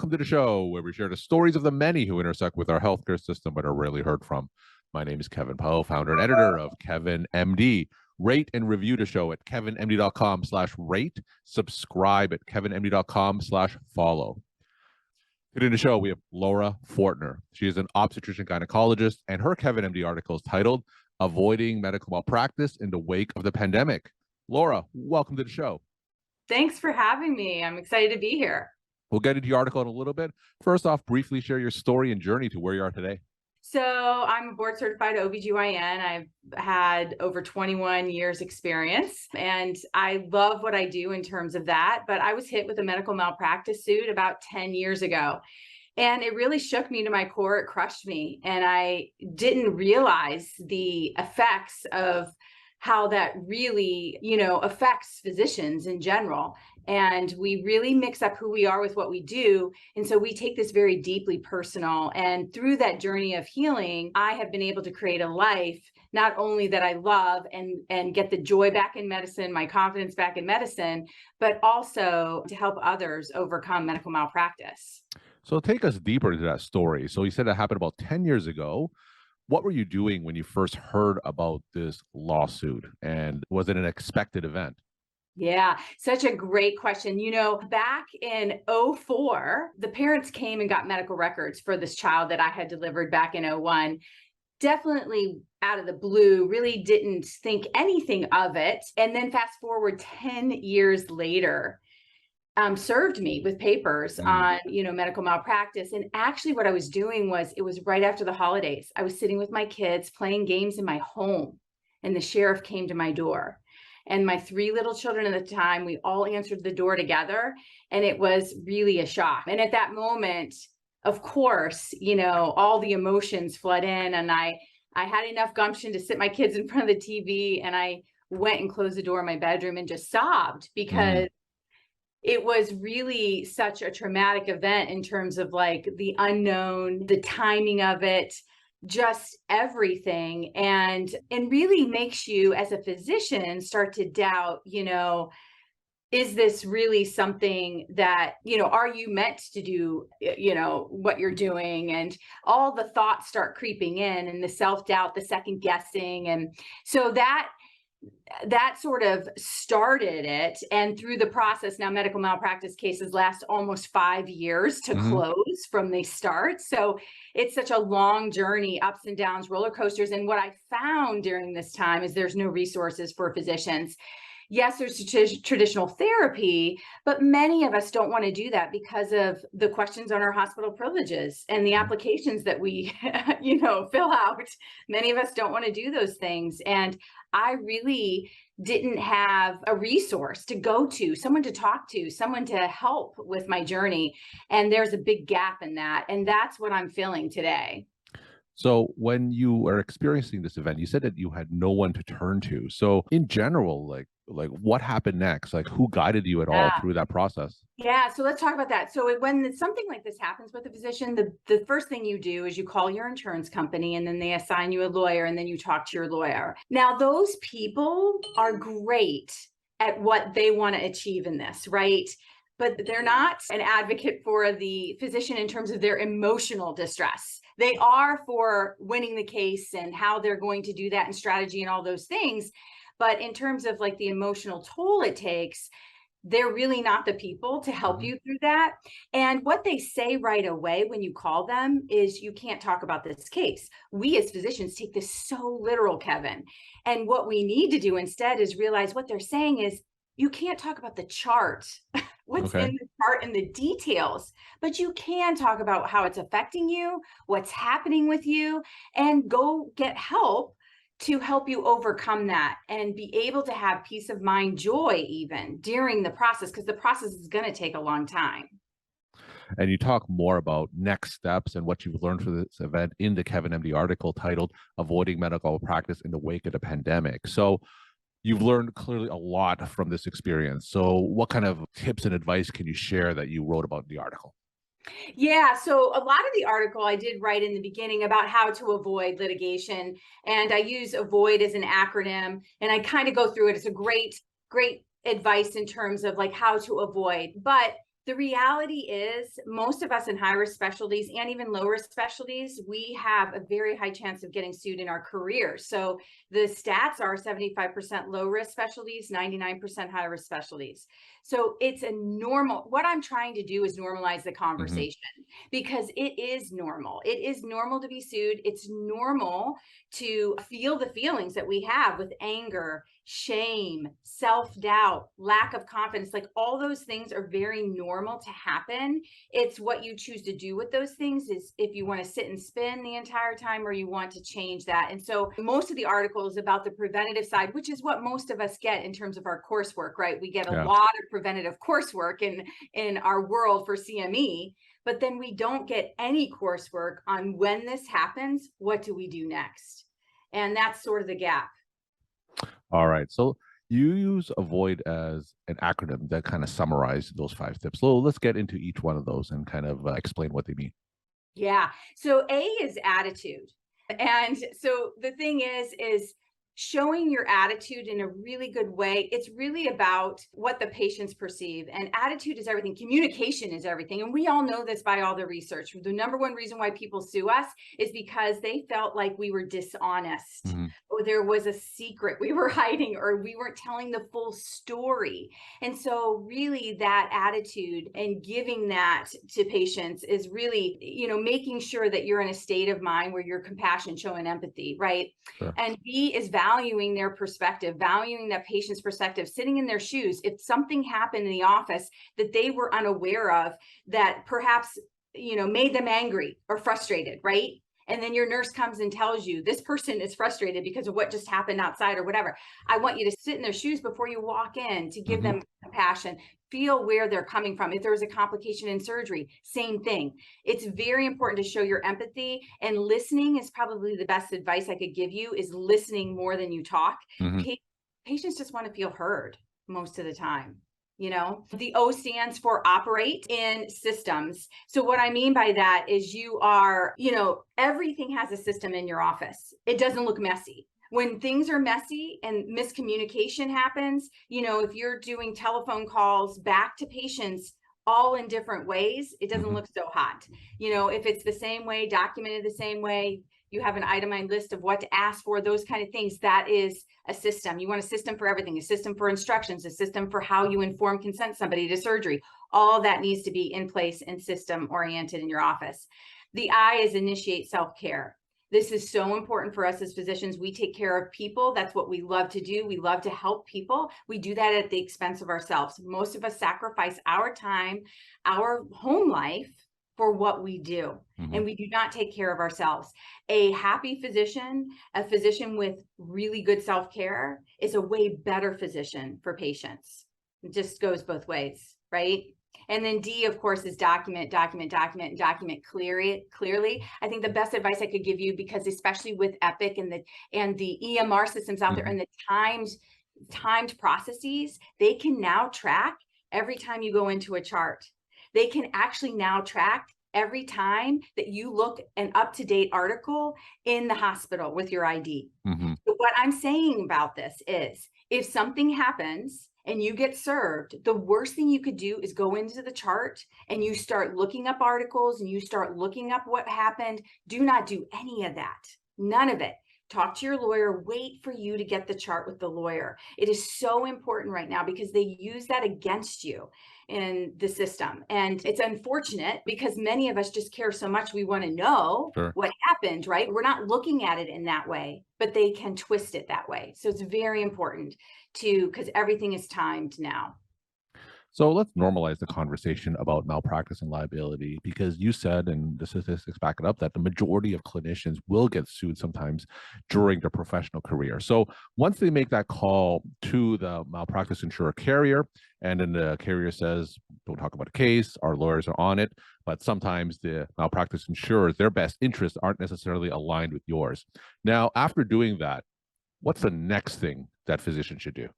welcome to the show where we share the stories of the many who intersect with our healthcare system but are rarely heard from. My name is Kevin Poe, founder and editor of Kevin MD. Rate and review the show at kevinmd.com/rate. Subscribe at kevinmd.com/follow. Today in the show, we have Laura Fortner. She is an obstetrician gynecologist, and her Kevin MD article is titled Avoiding Medical Malpractice in the Wake of the Pandemic. Laura, welcome to the show. Thanks for having me. I'm excited to be here. We'll get into your article in a little bit. First off, briefly share your story and journey to where you are today. So I'm a board certified OBGYN. I've had over 21 years experience and I love what I do in terms of that. But I was hit with a medical malpractice suit about 10 years ago. And it really shook me to my core. It crushed me. And I didn't realize the effects of how that really, affects physicians in general. And we really mix up who we are with what we do. And so we take this very deeply personal. And through that journey of healing, I have been able to create a life, not only that I love and get the joy back in medicine, my confidence back in medicine, but also to help others overcome medical malpractice. So take us deeper into that story. So you said that happened about 10 years ago. What were you doing when you first heard about this lawsuit? And was it an expected event? Yeah, such a great question. Back in 2004, the parents came and got medical records for this child that I had delivered back in 2001. Definitely out of the blue, really didn't think anything of it. And then fast forward 10 years later, served me with papers on, medical malpractice. And actually what I was doing was, it was right after the holidays. I was sitting with my kids playing games in my home and the sheriff came to my door. And my 3 little children at the time, we all answered the door together. And it was really a shock. And at that moment, of course, all the emotions flood in. And I had enough gumption to sit my kids in front of the TV. And I went and closed the door in my bedroom and just sobbed because it was really such a traumatic event in terms of like the unknown, the timing of it, just everything. And really makes you as a physician start to doubt, is this really something that, are you meant to do, what you're doing? And all the thoughts start creeping in and the self-doubt, the second guessing. And so that sort of started it. And through the process, now medical malpractice cases last almost 5 years to close from the start. So it's such a long journey, ups and downs, roller coasters. And what I found during this time is there's no resources for physicians. Yes, there's traditional therapy, but many of us don't want to do that because of the questions on our hospital privileges and the applications that we, fill out. Many of us don't want to do those things. And I really didn't have a resource to go to, someone to talk to, someone to help with my journey. And there's a big gap in that. And that's what I'm feeling today. So when you were experiencing this event, you said that you had no one to turn to. So in general, like what happened next? Like who guided you at all through that process? Yeah, so let's talk about that. So when something like this happens with a physician, the first thing you do is you call your insurance company and then they assign you a lawyer and then you talk to your lawyer. Now, those people are great at what they want to achieve in this, right? But they're not an advocate for the physician in terms of their emotional distress. They are for winning the case and how they're going to do that and strategy and all those things. But in terms of like the emotional toll it takes, they're really not the people to help you through that. And what they say right away when you call them is you can't talk about this case. We as physicians take this so literal, Kevin. And what we need to do instead is realize what they're saying is you can't talk about the chart, what's in the chart and the details, but you can talk about how it's affecting you, what's happening with you, and go get help to help you overcome that and be able to have peace of mind, joy even during the process, because the process is going to take a long time. And you talk more about next steps and what you've learned from this event in the Kevin MD article titled Avoiding Medical Practice in the Wake of the Pandemic. So you've learned clearly a lot from this experience. So what kind of tips and advice can you share that you wrote about in the article? Yeah, so a lot of the article I did write in the beginning about how to avoid litigation, and I use avoid as an acronym, and I kind of go through it. It's a great advice in terms of like how to avoid. But The reality is most of us in high risk specialties and even low risk specialties, we have a very high chance of getting sued in our career. So the stats are 75% low risk specialties, 99% high risk specialties. So it's a normal, what I'm trying to do is normalize the conversation because it is normal. It is normal to be sued. It's normal to feel the feelings that we have with anger, shame, self-doubt, lack of confidence. Like all those things are very normal to happen. It's what you choose to do with those things is if you want to sit and spin the entire time or you want to change that. And so most of the article is about the preventative side, which is what most of us get in terms of our coursework, right? We get a lot of preventative coursework in our world for CME, but then we don't get any coursework on when this happens, what do we do next? And that's sort of the gap. All right. So you use AVOID as an acronym that kind of summarizes those 5 tips. So let's get into each one of those and kind of explain what they mean. Yeah. So A is attitude. And so the thing is showing your attitude in a really good way. It's really about what the patients perceive, and attitude is everything. Communication is everything. And we all know this by all the research. The number one reason why people sue us is because they felt like we were dishonest or there was a secret we were hiding or we weren't telling the full story. And so really that attitude and giving that to patients is really, making sure that you're in a state of mind where you're compassion, showing empathy, right? Sure. And B is valuing their perspective, valuing that patient's perspective, sitting in their shoes. If something happened in the office that they were unaware of, that perhaps, made them angry or frustrated, right? And then your nurse comes and tells you this person is frustrated because of what just happened outside or whatever. I want you to sit in their shoes before you walk in to give them compassion, feel where they're coming from. If there was a complication in surgery, same thing. It's very important to show your empathy, and listening is probably the best advice I could give you, is listening more than you talk. Patients just want to feel heard most of the time. The O stands for operate in systems. So what I mean by that is you are, everything has a system in your office. It doesn't look messy. When things are messy and miscommunication happens, if you're doing telephone calls back to patients all in different ways, it doesn't look so hot. If it's the same way, documented the same way, you have an itemized list of what to ask for, those kind of things, that is a system. You want a system for everything, a system for instructions, a system for how you inform consent somebody to surgery. All that needs to be in place and system oriented in your office. The I is initiate self-care. This is so important for us as physicians. We take care of people. That's what we love to do. We love to help people. We do that at the expense of ourselves. Most of us sacrifice our time, our home life for what we do, and we do not take care of ourselves. A happy physician, a physician with really good self-care, is a way better physician for patients. It just goes both ways, right? And then D, of course, is document, document, document, and document clearly. I think the best advice I could give you, because especially with Epic and the EMR systems out there and the timed processes, they can now track every time you go into a chart. They can actually now track every time that you look an up-to-date article in the hospital with your ID. So what I'm saying about this is, if something happens and you get served, the worst thing you could do is go into the chart and you start looking up articles and you start looking up what happened. Do not do any of that. None of it. Talk to your lawyer, wait for you to get the chart with the lawyer. It is so important right now because they use that against you in the system. And it's unfortunate because many of us just care so much. We want to know what happened, right? We're not looking at it in that way, but they can twist it that way. So it's very important because everything is timed now. So let's normalize the conversation about malpractice and liability, because you said, and the statistics back it up, that the majority of clinicians will get sued sometimes during their professional career. So once they make that call to the malpractice insurer carrier, and then the carrier says, don't talk about a case, our lawyers are on it, but sometimes the malpractice insurers, their best interests aren't necessarily aligned with yours. Now, after doing that, what's the next thing that physicians should do?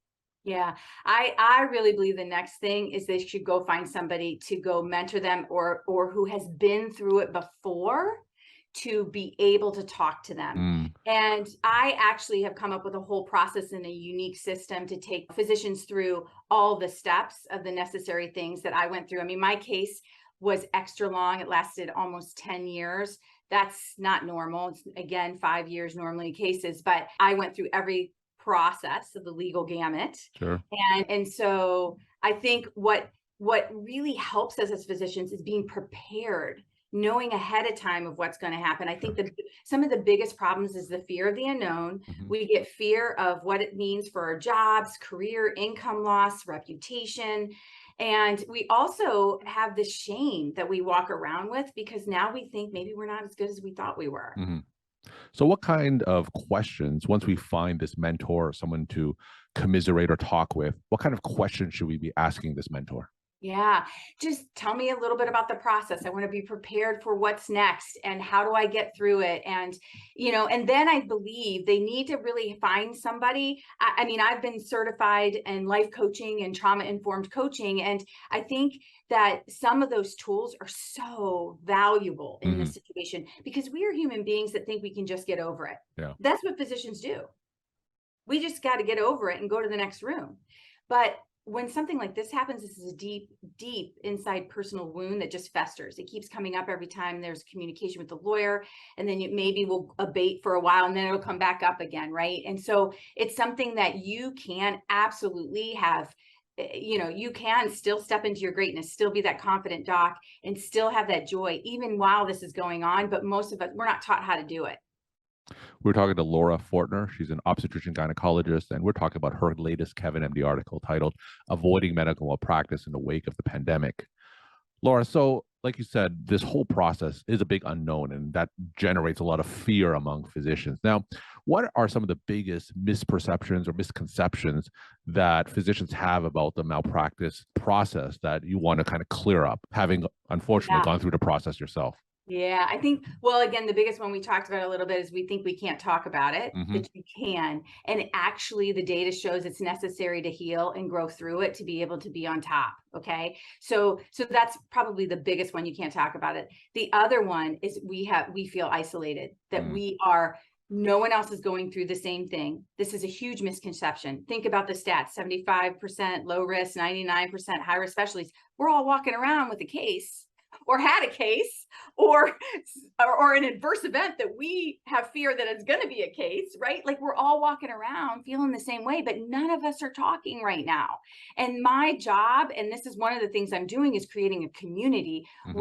Yeah, I really believe the next thing is they should go find somebody to go mentor them or who has been through it before, to be able to talk to them. Mm. And I actually have come up with a whole process and a unique system to take physicians through all the steps of the necessary things that I went through. I mean, my case was extra long. It lasted almost 10 years. That's not normal. It's, again, 5 years normally cases, but I went through every process of the legal gamut. Sure. And so I think what really helps us as physicians is being prepared, knowing ahead of time of what's going to happen. I think that some of the biggest problems is the fear of the unknown. Mhm. We get fear of what it means for our jobs, career, income loss, reputation. And we also have this shame that we walk around with because now we think maybe we're not as good as we thought we were. Mhm. So, what kind of questions, once we find this mentor or someone to commiserate or talk with, what kind of questions should we be asking this mentor? Yeah, just tell me a little bit about the process. I want to be prepared for what's next and how do I get through it? And, and then I believe they need to really find somebody. I mean, I've been certified in life coaching and trauma-informed coaching. And I think that some of those tools are so valuable in this Mhm. situation because we are human beings that think we can just get over it. Yeah. That's what physicians do. We just got to get over it and go to the next room. But when something like this happens, this is a deep, deep inside personal wound that just festers. It keeps coming up every time there's communication with the lawyer, and then it maybe will abate for a while and then it'll come back up again, right? And so it's something that you can absolutely have. You can still step into your greatness, still be that confident doc, and still have that joy, even while this is going on. But most of us, we're not taught how to do it. We're talking to Laura Fortner. She's an obstetrician gynecologist, and we're talking about her latest Kevin MD article titled Avoiding Medical Malpractice in the Wake of the Pandemic. Laura, so like you said, this whole process is a big unknown, and that generates a lot of fear among physicians. Now, what are some of the biggest misperceptions or misconceptions that physicians have about the malpractice process that you want to kind of clear up, having unfortunately Yeah. gone through the process yourself? Yeah, I think, well, again, the biggest one we talked about a little bit is we think we can't talk about it, Hmm. that you can. And actually, the data shows it's necessary to heal and grow through it to be able to be on top. Okay. So that's probably the biggest one. You can't talk about it. The other one is we feel isolated, that no one else is going through the same thing. This is a huge misconception. Think about the stats: 75% low risk, 99% high risk specialties. We're all walking around with a case or had a case or an adverse event that we have fear that it's going to be a case, right? Like we're all walking around feeling the same way, but none of us are talking right now. And my job, and this is one of the things I'm doing, is creating a community Hmm.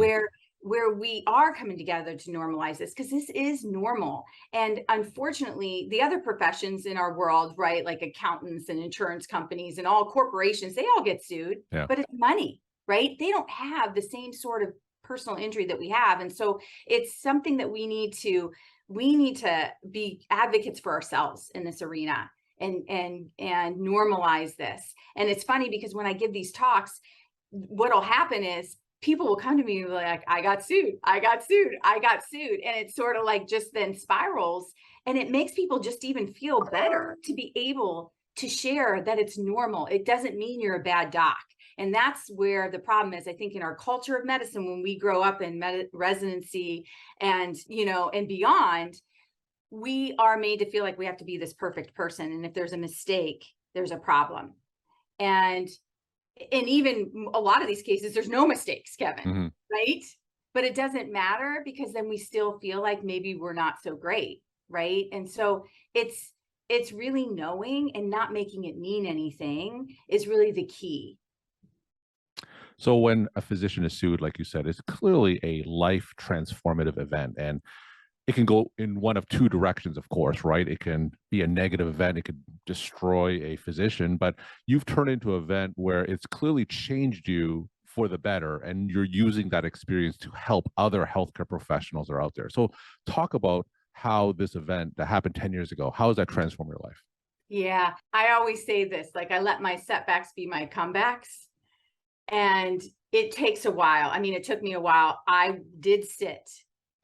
where we are coming together to normalize this, because this is normal. And unfortunately, the other professions in our world, right, like accountants and insurance companies and all corporations, they all get sued, Yeah. but it's money, right? They don't have the same sort of personal injury that we have. And so it's something that we need to be advocates for ourselves in this arena and normalize this. And it's funny because when I give these talks, what'll happen is people will come to me like, I got sued, I got sued, I got sued. And it's sort of like just then spirals, and it makes people just even feel better to be able to share that it's normal. It doesn't mean you're a bad doc. And that's where the problem is, I think, in our culture of medicine, when we grow up in residency and, and beyond, we are made to feel like we have to be this perfect person. And if there's a mistake, there's a problem. And even a lot of these cases, there's no mistakes, Kevin, Hmm. right? But it doesn't matter, because then we still feel like maybe we're not so great, right? And so it's really knowing and not making it mean anything is really the key. So when a physician is sued, like you said, it's clearly a life transformative event, and it can go in one of two directions, of course, right? It can be a negative event. It could destroy a physician, but you've turned into an event where it's clearly changed you for the better, and you're using that experience to help other healthcare professionals that are out there. So talk about how this event that happened 10 years ago, how has that transformed your life? Yeah, I always say this, like, I let my setbacks be my comebacks. And it takes a while. I mean, it took me a while. I did sit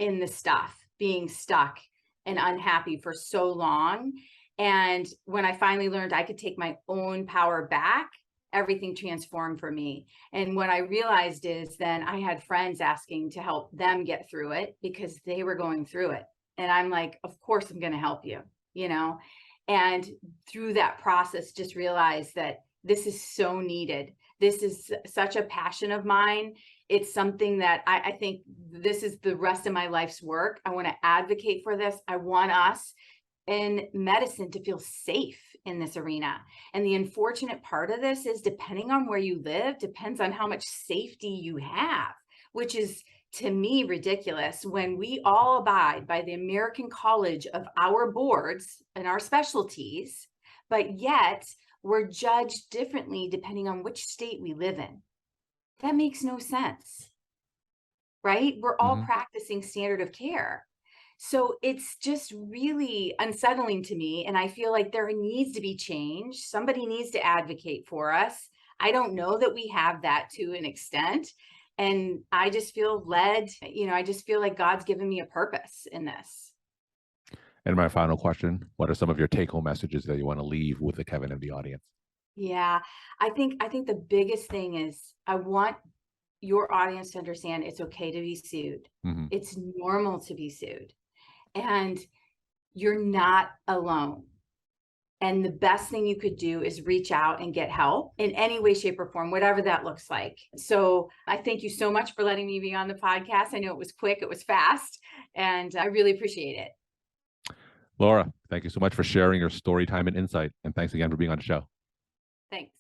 in the stuff, being stuck and unhappy for so long. And when I finally learned I could take my own power back everything transformed for me. And what I realized is then I had friends asking to help them get through it because they were going through it. And I'm like, of course I'm going to help you, you know? And through that process, just realized that this is so needed. This is such a passion of mine. It's something that I think this is the rest of my life's work. I want to advocate for this. I want us in medicine to feel safe in this arena. And the unfortunate part of this is depending on where you live, depends on how much safety you have, which is to me ridiculous when we all abide by the American College of our boards and our specialties, but yet we're judged differently depending on which state we live in. That makes no sense, right? We're all practicing standard of care. So it's just really unsettling to me. And I feel like there needs to be change. Somebody needs to advocate for us. I don't know that we have that to an extent. And I just feel led, I just feel like God's given me a purpose in this. And my final question, what are some of your take-home messages that you want to leave with the Kevin MD audience? Yeah, I think the biggest thing is I want your audience to understand it's okay to be sued. It's normal to be sued. And you're not alone. And the best thing you could do is reach out and get help in any way, shape, or form, whatever that looks like. So I thank you so much for letting me be on the podcast. I know it was quick, it was fast, and I really appreciate it. Laura, thank you so much for sharing your story time and insight. And thanks again for being on the show. Thanks.